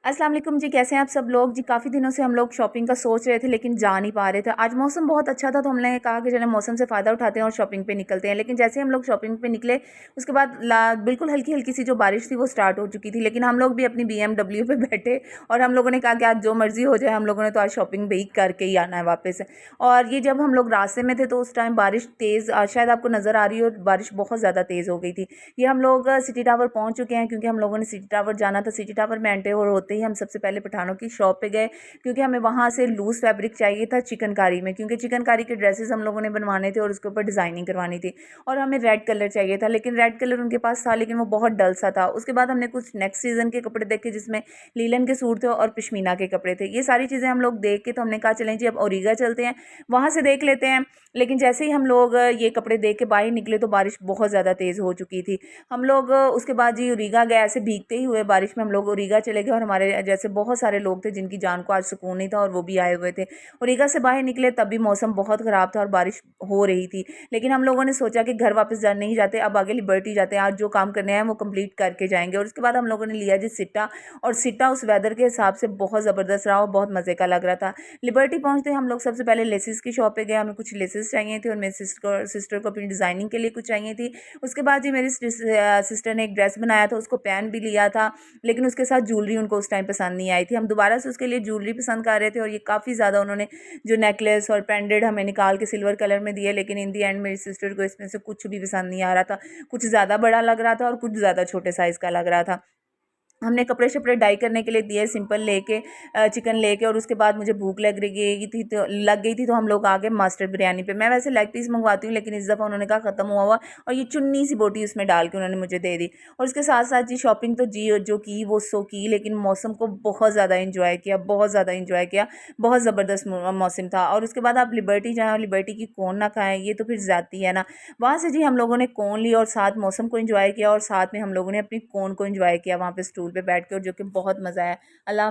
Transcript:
अस्सलाम वालेकुम जी, कैसे हैं आप सब लोग जी। काफ़ी दिनों से हम लोग शॉपिंग का सोच रहे थे लेकिन जा नहीं पा रहे थे। आज मौसम बहुत अच्छा था तो हमने कहा कि चलें मौसम से फ़ायदा उठाते हैं और शॉपिंग पे निकलते हैं। लेकिन जैसे हम लोग शॉपिंग पे निकले उसके बाद बिल्कुल हल्की हल्की सी जो बारिश थी वो स्टार्ट हो चुकी थी। लेकिन हम लोग भी अपनी BMW पे बैठे और हम लोगों ने कहा कि आज जो मर्ज़ी हो जाए, हम लोगों ने तो आज शॉपिंग भी करके ही आना है वापस। और ये जब हम लोग रास्ते में थे तो उस टाइम बारिश तेज़ शायद आपको नज़र आ रही हो, बारिश बहुत ज़्यादा तेज़ हो गई थी। ये हम लोग सिटी टावर पहुंच चुके हैं क्योंकि हम लोगों ने सिटी टावर जाना था। सिटी टावर में एंटर होते ही हम सबसे पहले पठानों की शॉप पे गए क्योंकि हमें वहाँ से लूज़ फैब्रिक चाहिए था चिकनकारी में, क्योंकि चिकनकारी के ड्रेसेस हम लोगों ने बनवाने थे और उसके ऊपर डिज़ाइनिंग करवानी थी। और हमें रेड कलर चाहिए था, लेकिन रेड कलर उनके पास था लेकिन वो बहुत डल सा था। उसके बाद हमने कुछ नेक्स्ट सीज़न के कपड़े देखे जिसमें लीलन के सूट थे और पश्मीना के कपड़े थे। ये सारी चीज़ें हम लोग देख के तो हमने कहा चलें जी अब ओरिगा चलते हैं, वहाँ से देख लेते हैं। लेकिन जैसे ही हम लोग ये कपड़े देख के बाहर निकले तो बारिश बहुत ज़्यादा तेज़ हो चुकी थी। हम लोग उसके बाद जी ओरिगा गए, ऐसे भीगते ही हुए बारिश में हम लोग ओरिगा चले गए और हमारे जैसे बहुत सारे लोग थे जिनकी जान को आज सुकून नहीं था और वो भी आए हुए थे। ओरिगा से बाहर निकले तब भी मौसम बहुत ख़राब था और बारिश हो रही थी। लेकिन हम लोगों ने सोचा कि घर वापस जा नहीं जाते, अब आगे लिबर्टी जाते हैं, आज जो काम करने हैं वो कंप्लीट करके जाएंगे। और उसके बाद हम लोगों ने लिया जी सिट्टा, और सिट्टा उस वेदर के हिसाब से बहुत ज़बरदस्त रहा और बहुत मज़े का लग रहा था। लिबर्टी पहुंचते हम लोग सबसे पहले लेसिस की शॉप पे गए, हमें कुछ लेसिस चाहिए थे और मेरी सिस्टर को अपनी डिज़ाइनिंग के लिए कुछ चाहिए थी। उसके बाद जी मेरी सिस्टर ने एक ड्रेस बनाया था, उसको पहन भी लिया था, लेकिन उसके साथ ज्वेलरी उनको उस टाइम पसंद नहीं आई थी। हम दोबारा से उसके लिए ज्वेलरी पसंद कर रहे थे और ये काफ़ी ज़्यादा उन्होंने जो नेकलेस और पेंडेंट हमें निकाल के सिल्वर कलर में दिए, लेकिन इन दी एंड मेरी सिस्टर को इसमें से कुछ भी पसंद नहीं आ रहा था। कुछ ज़्यादा बड़ा लग रहा था और कुछ ज़्यादा छोटे साइज़ का लग रहा था। हमने कपड़े शपड़े डाई करने के लिए दिए सिंपल लेके, चिकन लेके, और उसके बाद मुझे भूख लग गई थी तो हम लोग आ गए मास्टर बिरयानी पे। मैं वैसे लेग पीस मंगवाती हूँ लेकिन इस दफ़ा उन्होंने कहा ख़त्म हुआ हुआ, और ये चुन्नी सी बोटी उसमें डाल के उन्होंने मुझे दे दी। और उसके साथ साथ जी शॉपिंग तो जी जो की वो सो की, लेकिन मौसम को बहुत ज़्यादा इंजॉय किया, बहुत ज़्यादा इंजॉय किया। बहुत ज़बरदस्त मौसम था। और उसके बाद आप लिबर्टी जाएँ, लिबर्टी की कौन ना खाएँ, ये तो फिर ज़्यादती है ना। वहाँ से जी हम लोगों ने कोन ली और साथ मौसम को एंजॉय किया और साथ में हम लोगों ने अपनी कोन को एंजॉय किया वहाँ पे स्टूल पे बैठ के, और जो कि बहुत मज़ा आया। अल्लाह